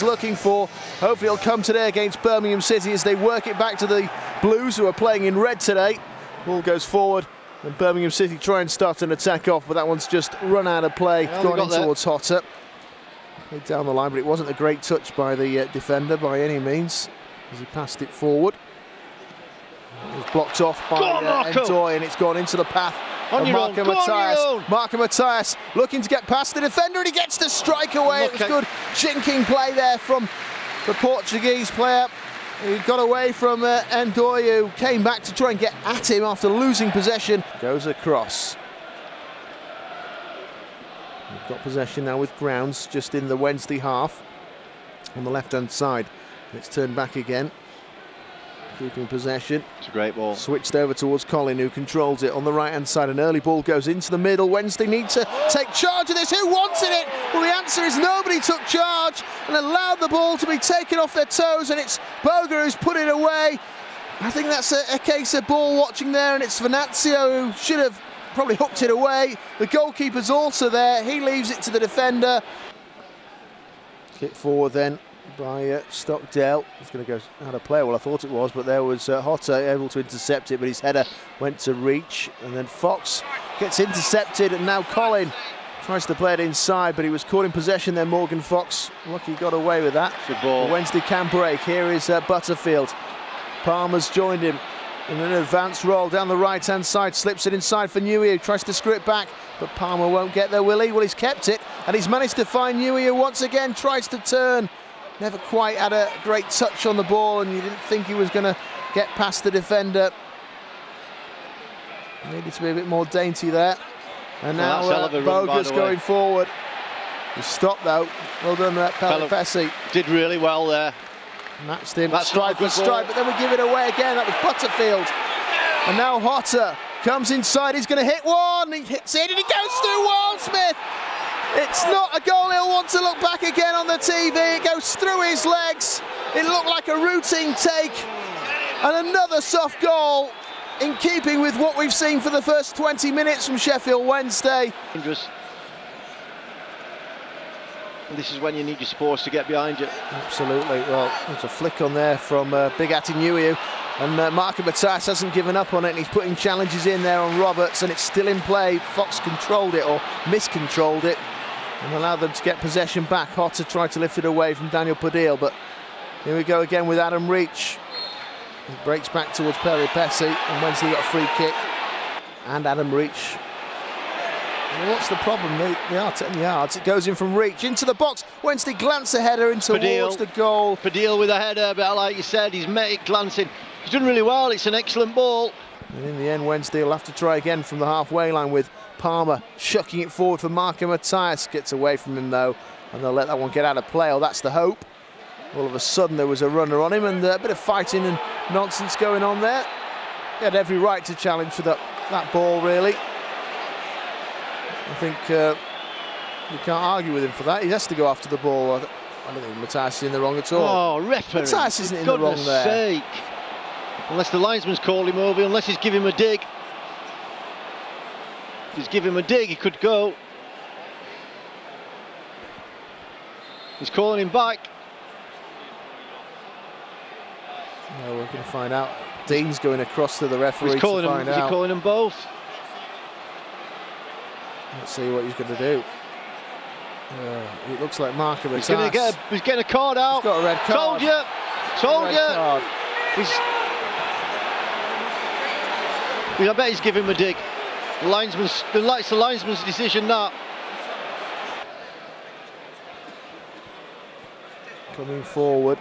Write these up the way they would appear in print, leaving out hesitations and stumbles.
Looking for. Hopefully he'll come today against Birmingham City as they work it back to the Blues, who are playing in red today. Ball goes forward and Birmingham City try and start an attack off, but that one's just run out of play, gone in towards Hotter. Played down the line, but it wasn't a great touch by the defender by any means as he passed it forward. It was blocked off by Endoy, and it's gone into the path of Marco Matias. Marco Matias looking to get past the defender, and he gets the strike away. It was good chinking play there from the Portuguese player. He got away from Endoy, who came back to try and get at him after losing possession. Goes across. We've got possession now with Grounds just in the Wednesday half on the left-hand side. It's turned back again. Keeping possession. It's a great ball. Switched over towards Colin, who controls it on the right-hand side. An early ball goes into the middle. Wednesday need to take charge of this. Who wanted it? Well, the answer is nobody took charge and allowed the ball to be taken off their toes, and it's Boga who's put it away. I think that's a case of ball watching there, and it's Venancio who should have probably hooked it away. The goalkeeper's also there. He leaves it to the defender. Kick forward then by Stockdale. It's going to go out of play. Well, I thought it was, but there was Hotter able to intercept it, but his header went to reach, and then Fox gets intercepted, and now Colin tries to play it inside, but he was caught in possession there. Morgan Fox, lucky he got away with that. Good ball. Wednesday can break. Here is Butterfield. Palmer's joined him in an advanced roll down the right-hand side, slips it inside for Newey, who tries to screw it back, but Palmer won't get there, will he? Well, he's kept it, and he's managed to find Newey, who once again tries to turn. Never quite had a great touch on the ball, and you didn't think he was going to get past the defender. Needed to be a bit more dainty there. And now Boga's going forward. He's stopped though. Well done, Pelipesi. Did really well there. Matched him, strike for strike, but then we give it away again. That was Butterfield. And now Hotter comes inside. He's going to hit one. He hits it, and he goes through Wildsmith. It's not a goal he'll want to look back again on the TV. It goes through his legs. It looked like a routine take. And another soft goal in keeping with what we've seen for the first 20 minutes from Sheffield Wednesday. Dangerous. And this is when you need your supporters to get behind you. Absolutely. Well, there's a flick on there from Big Ati Newey, and Marco Matias hasn't given up on it, and he's putting challenges in there on Roberts, and it's still in play. Fox controlled it, or miscontrolled it, and allowed them to get possession back. Hotter tried to lift it away from Daniel Pudil, but here we go again with Adam Reach. He breaks back towards Pelipesi, and Wednesday got a free kick. And Adam Reach. Well, what's the problem? They are 10 yards. It goes in from Reach into the box. Wednesday glance a header in towards the goal. Pudil with a header, but like you said, he's met it glancing. He's done really well. It's an excellent ball. And in the end, Wednesday will have to try again from the halfway line with Palmer chucking it forward for Marco Matias. Gets away from him though, and they'll let that one get out of play. Oh, that's the hope. All of a sudden there was a runner on him, and a bit of fighting and nonsense going on there. He had every right to challenge for that ball, really. I think you can't argue with him for that. He has to go after the ball. I don't think Matias is in the wrong at all. Oh, referee! Matias isn't in the wrong there. Sake. Unless the linesman's called him over, unless he's giving him a dig. If he's giving him a dig, he could go. He's calling him back. No, we're going to find out. Dean's going across to the referee to find out. Is he calling them both? Let's see what he's going to do. It looks like Marco Matias. He's getting a card out. He's got a red card. Told you. I bet he's giving him a dig. The linesman's decision now. Coming forward,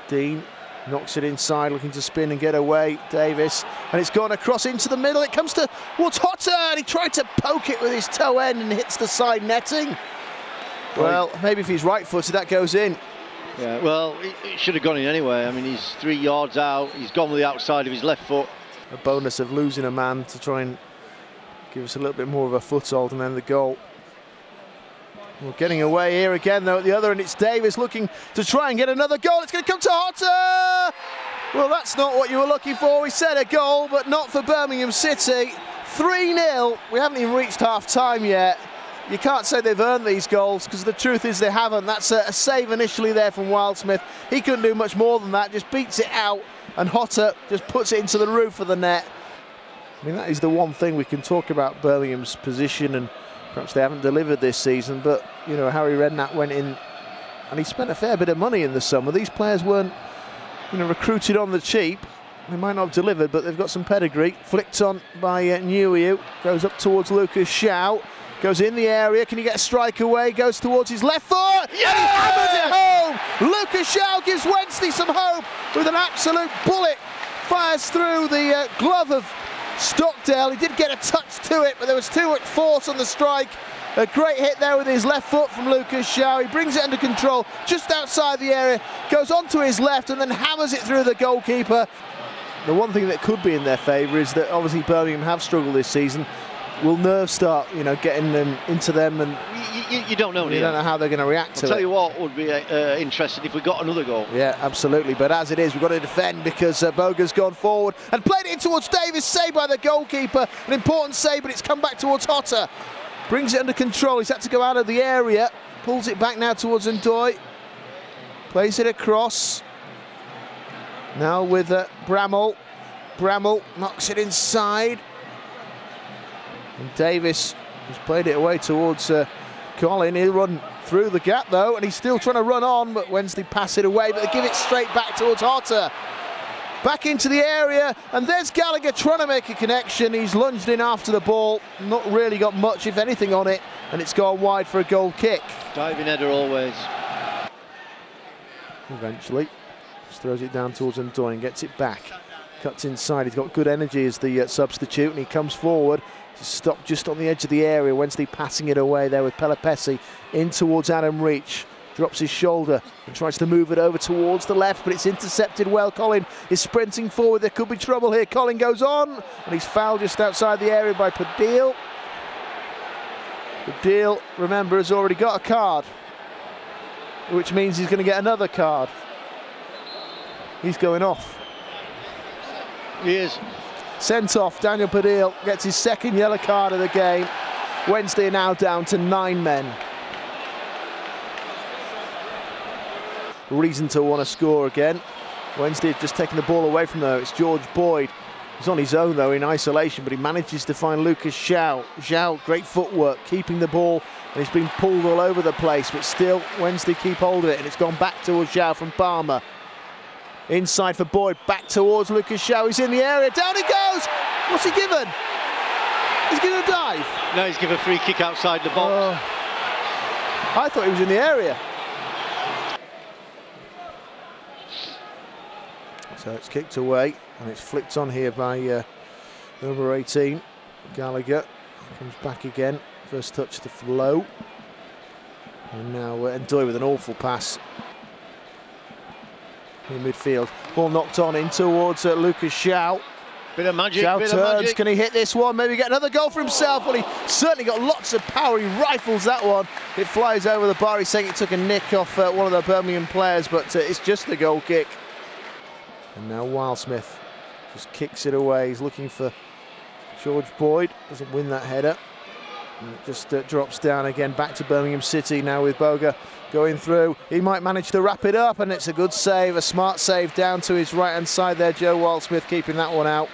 Dean knocks it inside, looking to spin and get away. Davis, and it's gone across into the middle. It comes towards Hotter, and he tried to poke it with his toe end and hits the side netting. Well, maybe if he's right-footed, that goes in. Yeah, well, it should have gone in anyway. I mean, he's 3 yards out. He's gone with the outside of his left foot. A bonus of losing a man to try and give us a little bit more of a foothold, and then the goal. We're getting away here again, though, at the other end. It's Davis looking to try and get another goal. It's going to come to Hotter. Well, that's not what you were looking for. We said a goal, but not for Birmingham City. 3-0. We haven't even reached half-time yet. you can't say they've earned these goals, because the truth is they haven't. That's a save initially there from Wildsmith. He couldn't do much more than that, just beats it out, and Hotter just puts it into the roof of the net. I mean, that is the one thing we can talk about Birmingham's position, and perhaps they haven't delivered this season, but, you know, Harry Redknapp went in and he spent a fair bit of money in the summer. These players weren't, you know, recruited on the cheap. They might not have delivered, but they've got some pedigree. Flicked on by Nguyen, goes up towards Lucas Joao, goes in the area. Can he get a strike away? Goes towards his left foot, yeah! And he hammers it home. Lucas Joao gives Wednesday some hope with an absolute bullet. Fires through the glove of Stockdale. He did get a touch to it, but there was too much force on the strike. A great hit there with his left foot from Lucas Joao. He brings it under control just outside the area, goes onto his left and then hammers it through the goalkeeper. The one thing that could be in their favour is that obviously Birmingham have struggled this season. Will nerves start, you know, getting them into them, and you don't know. You don't know how they're going to react to it. I'll tell you what would be interesting if we got another goal. Yeah, absolutely. But as it is, we've got to defend, because Boga's gone forward and played it in towards Davis. Saved by the goalkeeper. An important save, but it's come back towards Hotter. Brings it under control. He's had to go out of the area. Pulls it back now towards Ndoye. Plays it across. Now with Bramall. Bramall knocks it inside. And Davis has played it away towards Colin. He'll run through the gap though, and he's still trying to run on, but Wednesday pass it away, but they give it straight back towards Hotter. Back into the area, and there's Gallagher trying to make a connection. He's lunged in after the ball, not really got much, if anything, on it, and it's gone wide for a goal kick. Diving header always. Eventually, just throws it down towards Ndoye and gets it back. Cuts inside, he's got good energy as the substitute, and he comes forward. He's stopped just on the edge of the area. Wednesday passing it away there with Pelopessi in towards Adam Reach. Drops his shoulder and tries to move it over towards the left, but it's intercepted well. Colin is sprinting forward. There could be trouble here. Colin goes on, and he's fouled just outside the area by Pudil. Pudil, remember, has already got a card, which means he's going to get another card. He's going off. He is. Sent off. Daniel Pudil gets his second yellow card of the game. Wednesday are now down to 9 men. Reason to want to score again. Wednesday just taking the ball away from there. It's George Boyd. He's on his own though in isolation, but he manages to find Lucas Joao. Joao, great footwork, keeping the ball, and he's been pulled all over the place, but still Wednesday keep hold of it, and it's gone back towards Joao from Palmer. Inside for Boyd, back towards Lucas Joao. He's in the area, down he goes. What's he given? He's given a dive. No, he's given a free kick outside the box. I thought he was in the area. So it's kicked away, and it's flicked on here by number 18, Gallagher. Comes back again, first touch to Flo. And now Ndoye with an awful pass in midfield. Ball knocked on in towards Lucas Joao. Bit of magic, Joao bit turns, of magic. Can he hit this one? Maybe get another goal for himself. Well, he certainly got lots of power. He rifles that one. It flies over the bar. He's saying it took a nick off one of the Birmingham players, but it's just a goal kick. And now Wildsmith just kicks it away. He's looking for George Boyd. Doesn't win that header. And it just drops down again. Back to Birmingham City now with Boga going through. He might manage to wrap it up, and it's a good save, a smart save down to his right-hand side there. Joe Wildsmith keeping that one out.